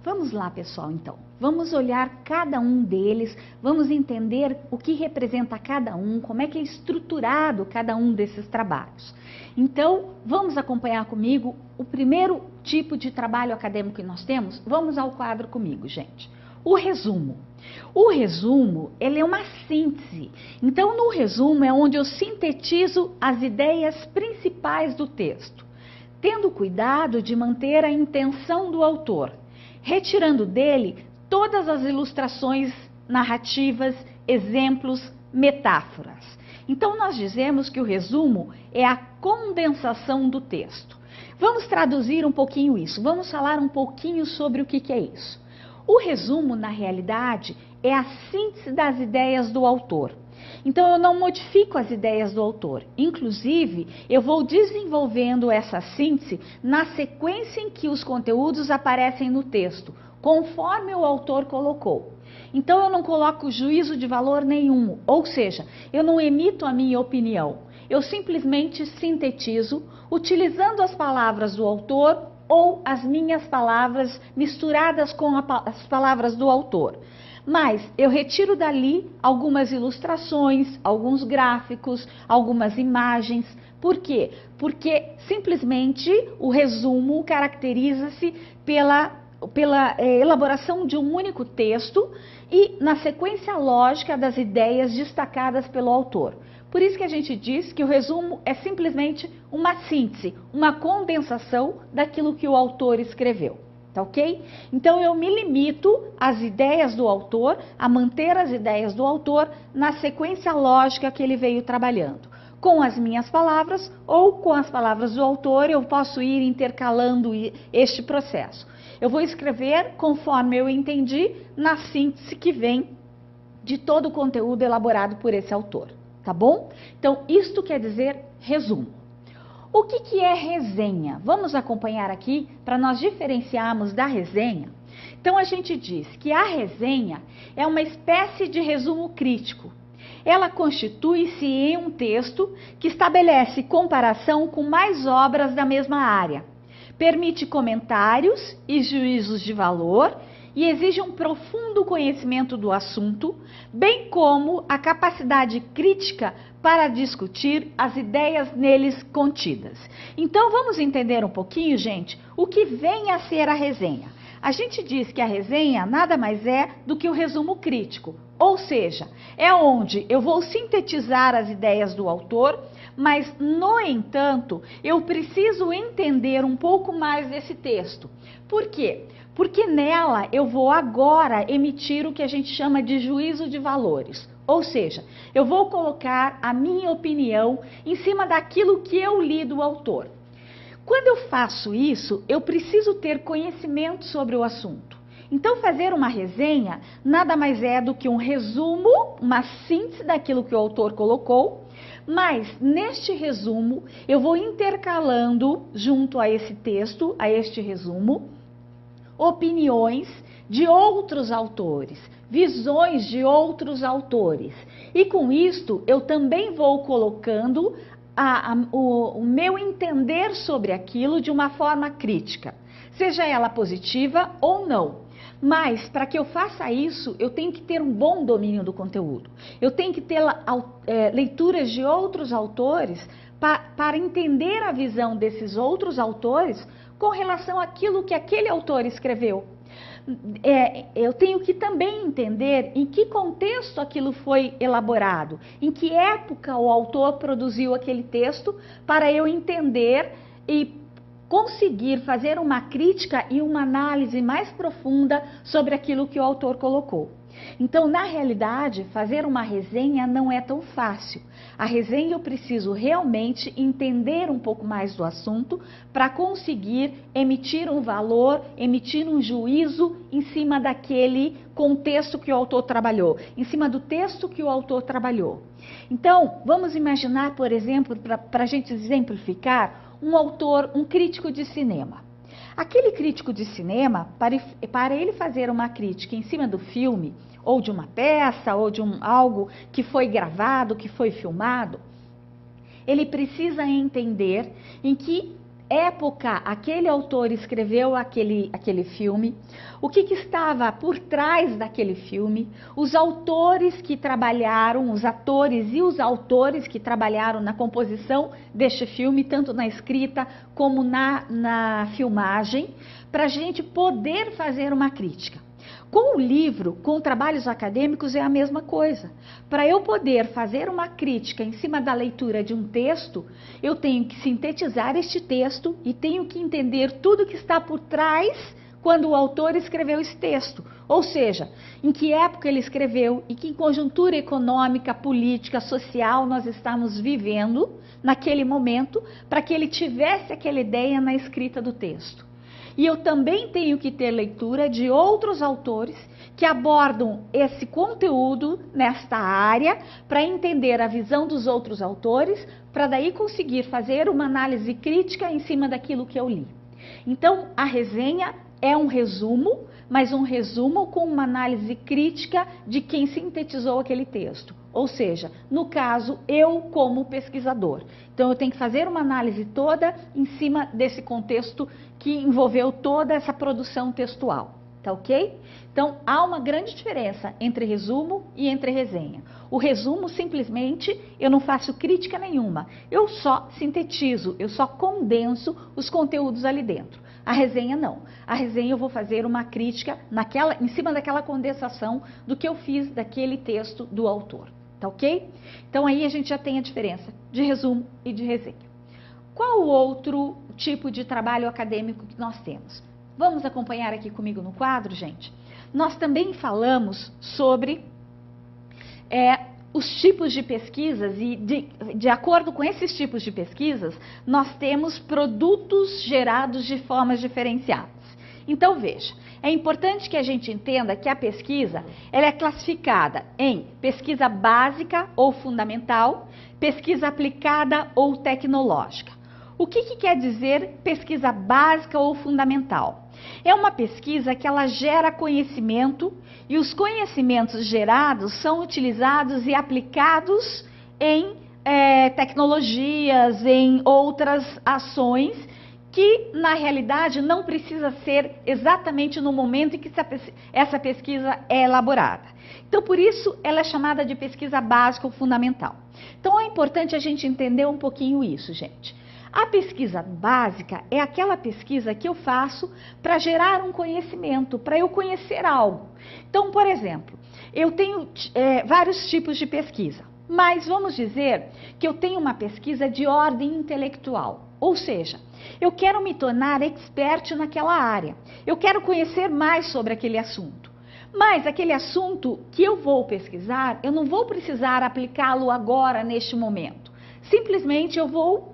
Vamos lá, pessoal, então. Vamos olhar cada um deles, vamos entender o que representa cada um, como é que é estruturado cada um desses trabalhos. Então, vamos acompanhar comigo o primeiro tipo de trabalho acadêmico que nós temos? Vamos ao quadro comigo, gente. O resumo. O resumo, ele é uma síntese. Então, no resumo é onde eu sintetizo as ideias principais do texto, tendo cuidado de manter a intenção do autor, retirando dele todas as ilustrações narrativas, exemplos, metáforas. Então, nós dizemos que o resumo é a condensação do texto. Vamos traduzir um pouquinho isso, vamos falar um pouquinho sobre o que é isso. O resumo, na realidade, é a síntese das ideias do autor. Então, eu não modifico as ideias do autor. Inclusive, eu vou desenvolvendo essa síntese na sequência em que os conteúdos aparecem no texto, conforme o autor colocou. Então, eu não coloco juízo de valor nenhum, ou seja, eu não emito a minha opinião. Eu simplesmente sintetizo, utilizando as palavras do autor ou as minhas palavras misturadas com as palavras do autor. Mas eu retiro dali algumas ilustrações, alguns gráficos, algumas imagens. Por quê? Porque simplesmente o resumo caracteriza-se pela elaboração de um único texto e na sequência lógica das ideias destacadas pelo autor. Por isso que a gente diz que o resumo é simplesmente uma síntese, uma condensação daquilo que o autor escreveu. Tá ok? Então, eu me limito às ideias do autor, a manter as ideias do autor na sequência lógica que ele veio trabalhando. Com as minhas palavras ou com as palavras do autor, eu posso ir intercalando este processo. Eu vou escrever conforme eu entendi na síntese que vem de todo o conteúdo elaborado por esse autor. Tá bom? Então, isto quer dizer resumo. O que é resenha? Vamos acompanhar aqui para nós diferenciarmos da resenha. Então, a gente diz que a resenha é uma espécie de resumo crítico. Ela constitui-se em um texto que estabelece comparação com mais obras da mesma área, permite comentários e juízos de valor e exige um profundo conhecimento do assunto, bem como a capacidade crítica para discutir as ideias neles contidas. Então, vamos entender um pouquinho, gente, o que vem a ser a resenha. A gente diz que a resenha nada mais é do que o resumo crítico, ou seja, é onde eu vou sintetizar as ideias do autor, mas, no entanto, eu preciso entender um pouco mais desse texto. Por quê? Porque nela eu vou agora emitir o que a gente chama de juízo de valores. Ou seja, eu vou colocar a minha opinião em cima daquilo que eu li do autor. Quando eu faço isso, eu preciso ter conhecimento sobre o assunto. Então, fazer uma resenha nada mais é do que um resumo, uma síntese daquilo que o autor colocou, mas neste resumo eu vou intercalando junto a esse texto, a este resumo, opiniões de outros autores, visões de outros autores. E com isto eu também vou colocando o meu entender sobre aquilo de uma forma crítica, seja ela positiva ou não. Mas, para que eu faça isso, eu tenho que ter um bom domínio do conteúdo. Eu tenho que ter leituras de outros autores para entender a visão desses outros autores com relação àquilo que aquele autor escreveu. Eu tenho que também entender em que contexto aquilo foi elaborado, em que época o autor produziu aquele texto, para eu entender e conseguir fazer uma crítica e uma análise mais profunda sobre aquilo que o autor colocou. Então, na realidade, fazer uma resenha não é tão fácil. A resenha eu preciso realmente entender um pouco mais do assunto para conseguir emitir um valor, emitir um juízo em cima daquele contexto que o autor trabalhou, em cima do texto que o autor trabalhou. Então, vamos imaginar, por exemplo, para a gente exemplificar, um autor, um crítico de cinema. Aquele crítico de cinema, para ele fazer uma crítica em cima do filme, ou de uma peça, ou de algo que foi gravado, que foi filmado, ele precisa entender em que época aquele autor escreveu aquele filme, o que estava por trás daquele filme, os autores que trabalharam, os atores e os autores que trabalharam na composição deste filme, tanto na escrita como na filmagem, para a gente poder fazer uma crítica. Com o livro, com trabalhos acadêmicos, é a mesma coisa. Para eu poder fazer uma crítica em cima da leitura de um texto, eu tenho que sintetizar este texto e tenho que entender tudo que está por trás quando o autor escreveu esse texto. Ou seja, em que época ele escreveu e que conjuntura econômica, política, social nós estamos vivendo naquele momento para que ele tivesse aquela ideia na escrita do texto. E eu também tenho que ter leitura de outros autores que abordam esse conteúdo nesta área para entender a visão dos outros autores, para daí conseguir fazer uma análise crítica em cima daquilo que eu li. Então, a resenha é um resumo, mas um resumo com uma análise crítica de quem sintetizou aquele texto. Ou seja, no caso, eu como pesquisador. Então, eu tenho que fazer uma análise toda em cima desse contexto que envolveu toda essa produção textual. Tá ok? Então, há uma grande diferença entre resumo e entre resenha. O resumo, simplesmente, eu não faço crítica nenhuma. Eu só sintetizo, eu só condenso os conteúdos ali dentro. A resenha não. A resenha eu vou fazer uma crítica em cima daquela condensação do que eu fiz daquele texto do autor. Tá ok? Então aí a gente já tem a diferença de resumo e de resenha. Qual o outro tipo de trabalho acadêmico que nós temos? Vamos acompanhar aqui comigo no quadro, gente? Nós também falamos sobre os tipos de pesquisas e de acordo com esses tipos de pesquisas, nós temos produtos gerados de formas diferenciadas. Então, veja, é importante que a gente entenda que a pesquisa ela é classificada em pesquisa básica ou fundamental, pesquisa aplicada ou tecnológica. O que quer dizer pesquisa básica ou fundamental? É uma pesquisa que ela gera conhecimento e os conhecimentos gerados são utilizados e aplicados em tecnologias, em outras ações que na realidade não precisa ser exatamente no momento em que essa pesquisa é elaborada. Então, por isso, ela é chamada de pesquisa básica ou fundamental. Então, é importante a gente entender um pouquinho isso, gente. A pesquisa básica é aquela pesquisa que eu faço para gerar um conhecimento, para eu conhecer algo. Então, por exemplo, eu tenho vários tipos de pesquisa, mas vamos dizer que eu tenho uma pesquisa de ordem intelectual, ou seja, eu quero me tornar expert naquela área, eu quero conhecer mais sobre aquele assunto. Mas aquele assunto que eu vou pesquisar, eu não vou precisar aplicá-lo agora, neste momento. Simplesmente eu vou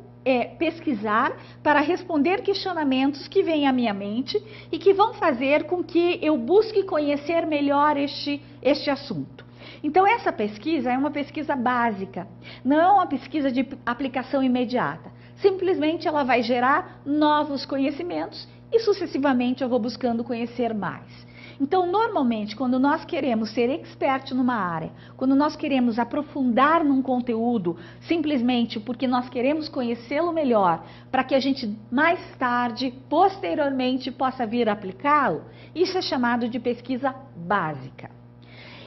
pesquisar para responder questionamentos que vêm à minha mente e que vão fazer com que eu busque conhecer melhor este assunto. Então, essa pesquisa é uma pesquisa básica, não é uma pesquisa de aplicação imediata. Simplesmente ela vai gerar novos conhecimentos e sucessivamente eu vou buscando conhecer mais. Então, normalmente, quando nós queremos ser expert numa área, quando nós queremos aprofundar num conteúdo, simplesmente porque nós queremos conhecê-lo melhor, para que a gente mais tarde, posteriormente, possa vir a aplicá-lo, isso é chamado de pesquisa básica.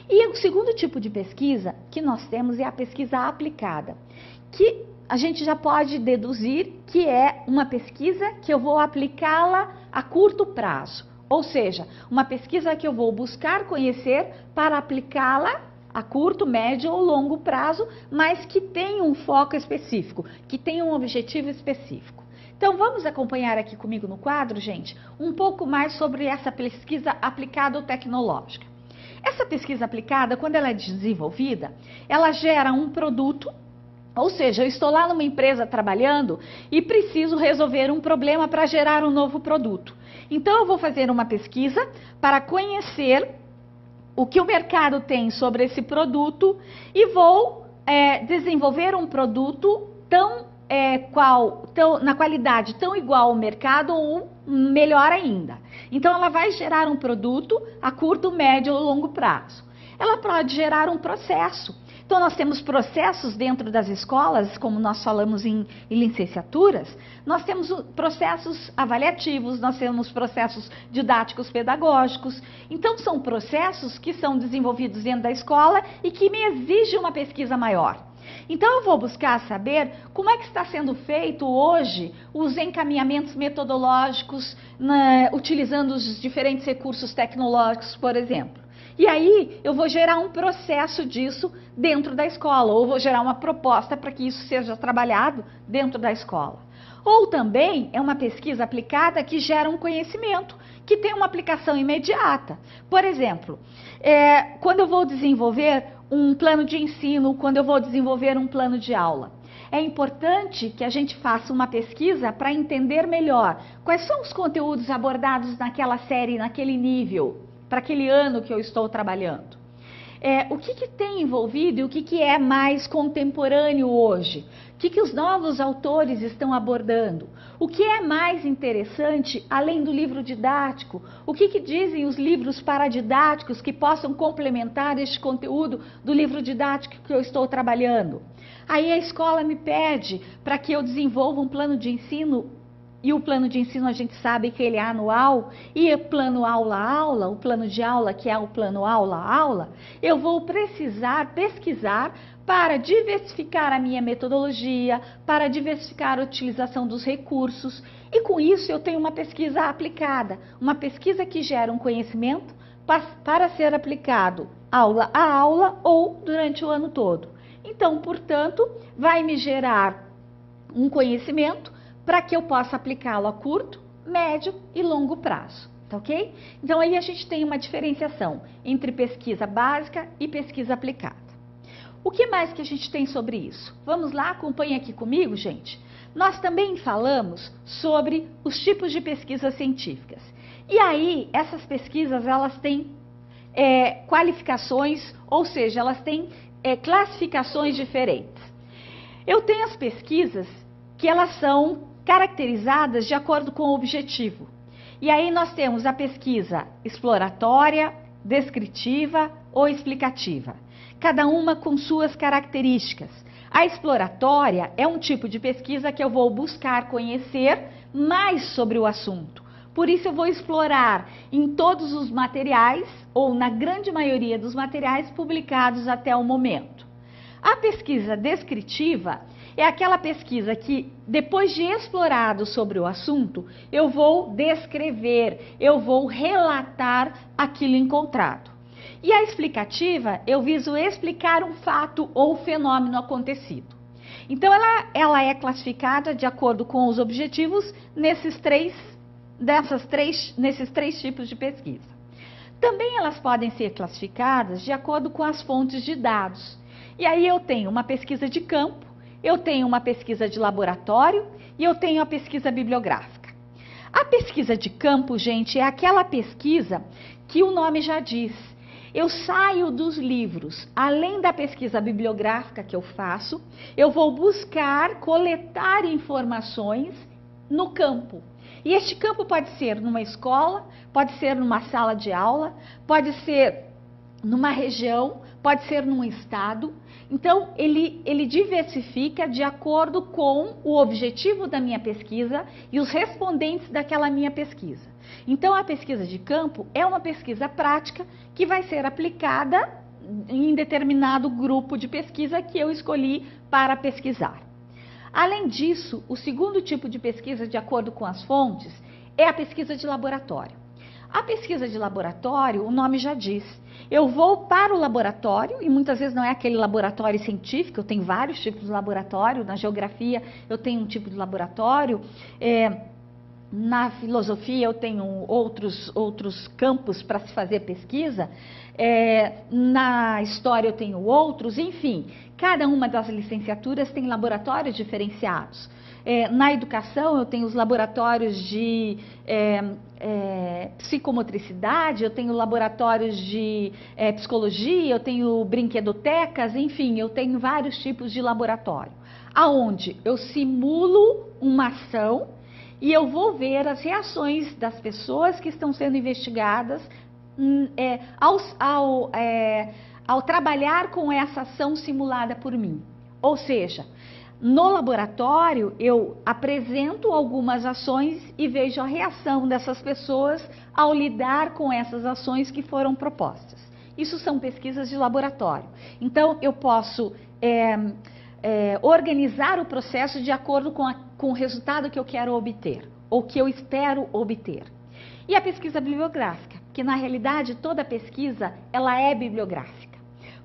E o segundo tipo de pesquisa que nós temos é a pesquisa aplicada, que a gente já pode deduzir que é uma pesquisa que eu vou aplicá-la a curto prazo. Ou seja, uma pesquisa que eu vou buscar conhecer para aplicá-la a curto, médio ou longo prazo, mas que tem um foco específico, que tem um objetivo específico. Então, vamos acompanhar aqui comigo no quadro, gente, um pouco mais sobre essa pesquisa aplicada ou tecnológica. Essa pesquisa aplicada, quando ela é desenvolvida, ela gera um produto. Ou seja, eu estou lá numa empresa trabalhando e preciso resolver um problema para gerar um novo produto. Então, eu vou fazer uma pesquisa para conhecer o que o mercado tem sobre esse produto e vou desenvolver um produto na qualidade tão igual ao mercado ou melhor ainda. Então, ela vai gerar um produto a curto, médio ou longo prazo. Ela pode gerar um processo. Então, nós temos processos dentro das escolas, como nós falamos em licenciaturas, nós temos processos avaliativos, nós temos processos didáticos pedagógicos. Então, são processos que são desenvolvidos dentro da escola e que me exigem uma pesquisa maior. Então, eu vou buscar saber como é que está sendo feito hoje os encaminhamentos metodológicos, utilizando os diferentes recursos tecnológicos, por exemplo. E aí, eu vou gerar um processo disso dentro da escola, ou vou gerar uma proposta para que isso seja trabalhado dentro da escola. Ou também é uma pesquisa aplicada que gera um conhecimento, que tem uma aplicação imediata. Por exemplo, quando eu vou desenvolver um plano de ensino, quando eu vou desenvolver um plano de aula, é importante que a gente faça uma pesquisa para entender melhor quais são os conteúdos abordados naquela série, naquele nível, para aquele ano que eu estou trabalhando. O que tem envolvido e o que é mais contemporâneo hoje? O que os novos autores estão abordando? O que é mais interessante além do livro didático? O que dizem os livros paradidáticos que possam complementar este conteúdo do livro didático que eu estou trabalhando? Aí a escola me pede para que eu desenvolva um plano de ensino. E o plano de ensino a gente sabe que ele é anual, e o plano aula-aula, o plano de aula que é o plano aula-aula, eu vou precisar pesquisar para diversificar a minha metodologia, para diversificar a utilização dos recursos, e com isso eu tenho uma pesquisa aplicada, uma pesquisa que gera um conhecimento para ser aplicado aula a aula ou durante o ano todo. Então, portanto, vai me gerar um conhecimento para que eu possa aplicá-lo a curto, médio e longo prazo, tá ok? Então, aí a gente tem uma diferenciação entre pesquisa básica e pesquisa aplicada. O que mais que a gente tem sobre isso? Vamos lá, acompanha aqui comigo, gente. Nós também falamos sobre os tipos de pesquisas científicas. E aí, essas pesquisas, elas têm qualificações, ou seja, elas têm classificações diferentes. Eu tenho as pesquisas que elas são caracterizadas de acordo com o objetivo. E aí nós temos a pesquisa exploratória, descritiva ou explicativa, cada uma com suas características. A exploratória é um tipo de pesquisa que eu vou buscar conhecer mais sobre o assunto. Por isso eu vou explorar em todos os materiais, ou na grande maioria dos materiais publicados até o momento. A pesquisa descritiva é aquela pesquisa que, depois de explorado sobre o assunto, eu vou descrever, eu vou relatar aquilo encontrado. E a explicativa, eu viso explicar um fato ou fenômeno acontecido. Então, ela é classificada de acordo com os objetivos nesses três tipos de pesquisa. Também elas podem ser classificadas de acordo com as fontes de dados. E aí eu tenho uma pesquisa de campo, eu tenho uma pesquisa de laboratório e eu tenho a pesquisa bibliográfica. A pesquisa de campo, gente, é aquela pesquisa que o nome já diz. Eu saio dos livros, além da pesquisa bibliográfica que eu faço, eu vou buscar coletar informações no campo. E este campo pode ser numa escola, pode ser numa sala de aula, pode ser numa região, pode ser num estado. Então, ele diversifica de acordo com o objetivo da minha pesquisa e os respondentes daquela minha pesquisa. Então, a pesquisa de campo é uma pesquisa prática que vai ser aplicada em determinado grupo de pesquisa que eu escolhi para pesquisar. Além disso, o segundo tipo de pesquisa, de acordo com as fontes, é a pesquisa de laboratório. A pesquisa de laboratório, o nome já diz, eu vou para o laboratório, e muitas vezes não é aquele laboratório científico, eu tenho vários tipos de laboratório, na geografia eu tenho um tipo de laboratório, na filosofia eu tenho outros campos para se fazer pesquisa, na história eu tenho outros, enfim, cada uma das licenciaturas tem laboratórios diferenciados. Na educação eu tenho os laboratórios de psicomotricidade, eu tenho laboratórios de psicologia, eu tenho brinquedotecas, enfim, eu tenho vários tipos de laboratório, aonde eu simulo uma ação e eu vou ver as reações das ao trabalhar com essa ação simulada por mim. Ou seja, no laboratório eu apresento algumas ações e vejo a reação dessas pessoas ao lidar com essas ações que foram propostas. Isso são pesquisas de laboratório. Então eu posso organizar o processo de acordo com o resultado que eu quero obter, ou que eu espero obter. E a pesquisa bibliográfica, que na realidade toda pesquisa ela é bibliográfica.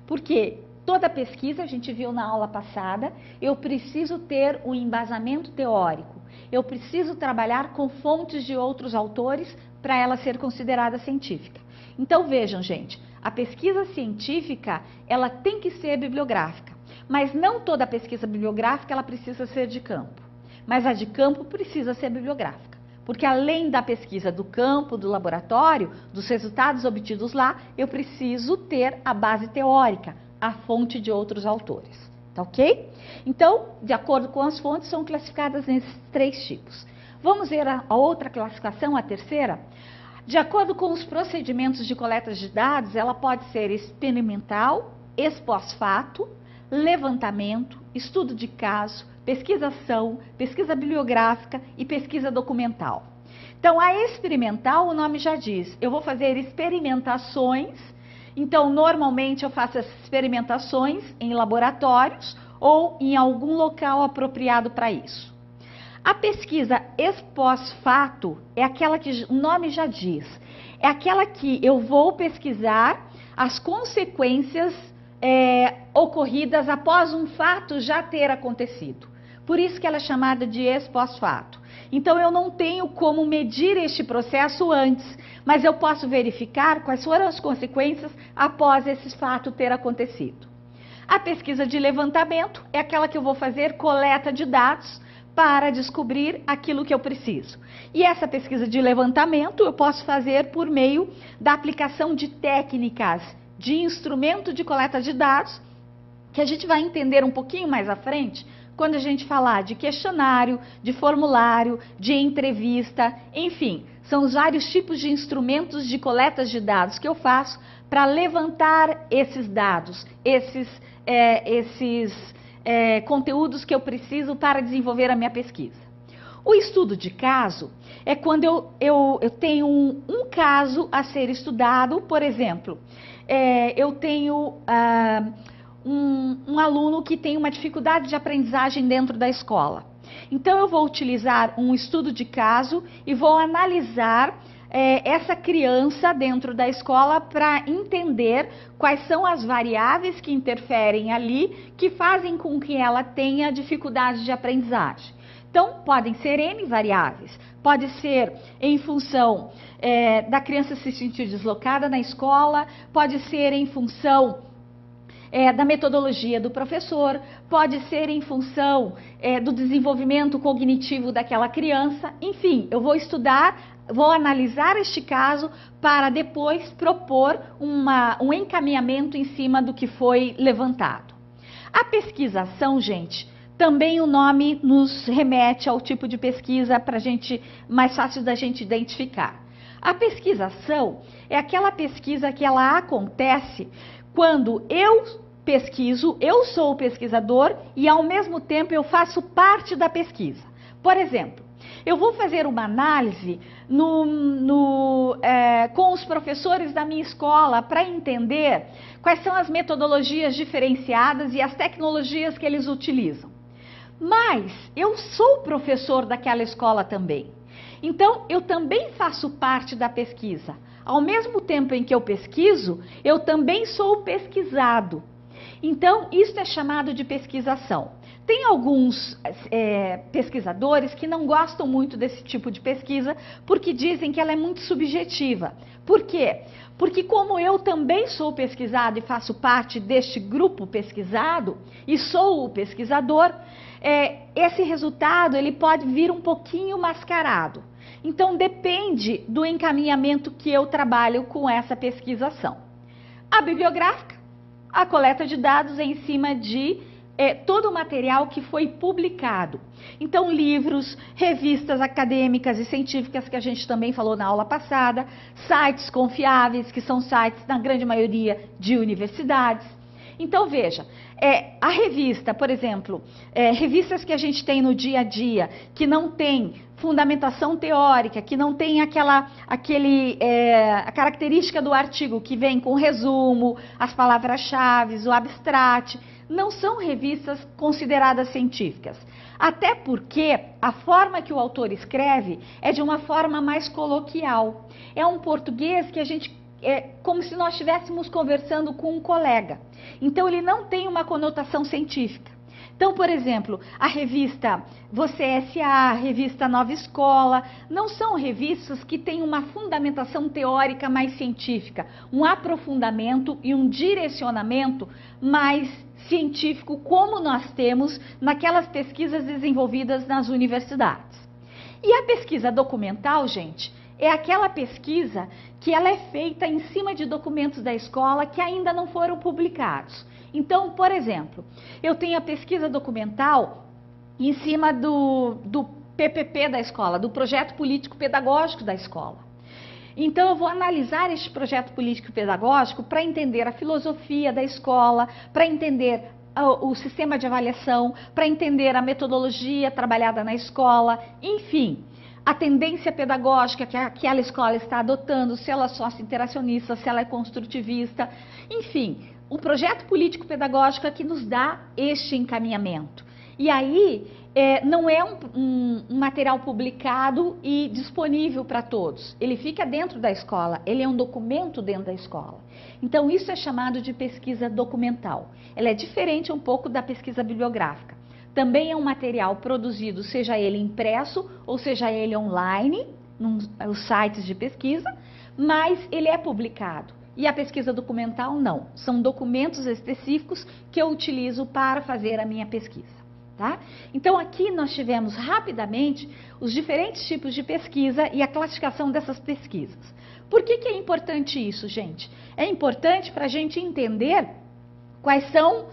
Porque toda pesquisa, a gente viu na aula passada, eu preciso ter um embasamento teórico, eu preciso trabalhar com fontes de outros autores para ela ser considerada científica. Então vejam, gente, a pesquisa científica ela tem que ser bibliográfica, mas não toda pesquisa bibliográfica ela precisa ser de campo, mas a de campo precisa ser bibliográfica. Porque além da pesquisa do campo, do laboratório, dos resultados obtidos lá, eu preciso ter a base teórica, a fonte de outros autores, tá ok? Então, de acordo com as fontes, são classificadas nesses 3 tipos. Vamos ver a outra classificação, a terceira? De acordo com os procedimentos de coleta de dados, ela pode ser experimental, ex post facto, levantamento, estudo de caso, pesquisação, pesquisa bibliográfica e pesquisa documental. Então, a experimental, o nome já diz, eu vou fazer experimentações. Então, normalmente eu faço essas experimentações em laboratórios ou em algum local apropriado para isso. A pesquisa ex post facto é aquela que o nome já diz, é aquela que eu vou pesquisar as consequências ocorridas após um fato já ter acontecido. Por isso que ela é chamada de ex post facto. Então, eu não tenho como medir este processo antes, mas eu posso verificar quais foram as consequências após esse fato ter acontecido. A pesquisa de levantamento é aquela que eu vou fazer coleta de dados para descobrir aquilo que eu preciso. E essa pesquisa de levantamento eu posso fazer por meio da aplicação de técnicas de instrumento de coleta de dados, que a gente vai entender um pouquinho mais à frente, quando a gente falar de questionário, de formulário, de entrevista, enfim, são os vários tipos de instrumentos de coleta de dados que eu faço para levantar esses dados, esses conteúdos que eu preciso para desenvolver a minha pesquisa. O estudo de caso é quando eu tenho um caso a ser estudado, por exemplo, eu tenho um aluno que tem uma dificuldade de aprendizagem dentro da escola. Então, eu vou utilizar um estudo de caso e vou analisar essa criança dentro da escola para entender quais são as variáveis que interferem ali, que fazem com que ela tenha dificuldade de aprendizagem. Então, podem ser N variáveis. Pode ser em função da criança se sentir deslocada na escola, pode ser em função da metodologia do professor, pode ser em função do desenvolvimento cognitivo daquela criança. Enfim, eu vou estudar, vou analisar este caso para depois propor um encaminhamento em cima do que foi levantado. A pesquisação, gente, também o nome nos remete ao tipo de pesquisa para mais fácil da gente identificar. A pesquisação é aquela pesquisa que ela acontece quando eu pesquiso, eu sou o pesquisador e ao mesmo tempo eu faço parte da pesquisa. Por exemplo, eu vou fazer uma análise com os professores da minha escola para entender quais são as metodologias diferenciadas e as tecnologias que eles utilizam. Mas eu sou professor daquela escola também. Então, eu também faço parte da pesquisa. Ao mesmo tempo em que eu pesquiso, eu também sou pesquisado. Então, isso é chamado de pesquisação. Tem alguns pesquisadores que não gostam muito desse tipo de pesquisa porque dizem que ela é muito subjetiva. Por quê? Porque como eu também sou pesquisado e faço parte deste grupo pesquisado e sou o pesquisador, esse resultado ele pode vir um pouquinho mascarado. Então, depende do encaminhamento que eu trabalho com essa pesquisação. A bibliográfica, a coleta de dados é em cima de todo o material que foi publicado. Então, livros, revistas acadêmicas e científicas, que a gente também falou na aula passada, sites confiáveis, que são sites, na grande maioria, de universidades. Então, veja, a revista, por exemplo, revistas que a gente tem no dia a dia, que não tem fundamentação teórica, que não tem a característica do artigo que vem com resumo, as palavras-chave, o abstract, não são revistas consideradas científicas. Até porque a forma que o autor escreve é de uma forma mais coloquial. É um português que a gente como se nós estivéssemos conversando com um colega. Então, ele não tem uma conotação científica. Então, por exemplo, a revista Você S.A., a revista Nova Escola, não são revistas que têm uma fundamentação teórica mais científica, um aprofundamento e um direcionamento mais científico, como nós temos naquelas pesquisas desenvolvidas nas universidades. E a pesquisa documental, gente, é aquela pesquisa que ela é feita em cima de documentos da escola que ainda não foram publicados. Então, por exemplo, eu tenho a pesquisa documental em cima do PPP da escola, do Projeto Político Pedagógico da escola. Então, eu vou analisar este projeto político pedagógico para entender a filosofia da escola, para entender o sistema de avaliação, para entender a metodologia trabalhada na escola, enfim, a tendência pedagógica que aquela escola está adotando, se ela é sócio-interacionista, se ela é construtivista, enfim, o projeto político-pedagógico é que nos dá este encaminhamento. E aí, não é um material publicado e disponível para todos, ele fica dentro da escola, ele é um documento dentro da escola. Então, isso é chamado de pesquisa documental. Ela é diferente um pouco da pesquisa bibliográfica. Também é um material produzido, seja ele impresso ou seja ele online, nos sites de pesquisa, mas ele é publicado. E a pesquisa documental não. São documentos específicos que eu utilizo para fazer a minha pesquisa. Tá? Então, aqui nós tivemos rapidamente os diferentes tipos de pesquisa e a classificação dessas pesquisas. Por que é importante isso, gente? É importante para a gente entender quais são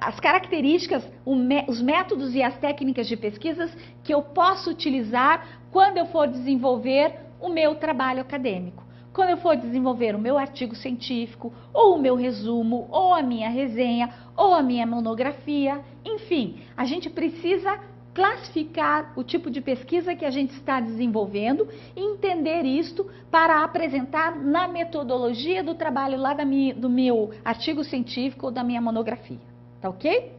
as características, os métodos e as técnicas de pesquisas que eu posso utilizar quando eu for desenvolver o meu trabalho acadêmico. Quando eu for desenvolver o meu artigo científico, ou o meu resumo, ou a minha resenha, ou a minha monografia, enfim, a gente precisa classificar o tipo de pesquisa que a gente está desenvolvendo e entender isto para apresentar na metodologia do trabalho lá do meu artigo científico ou da minha monografia, tá ok?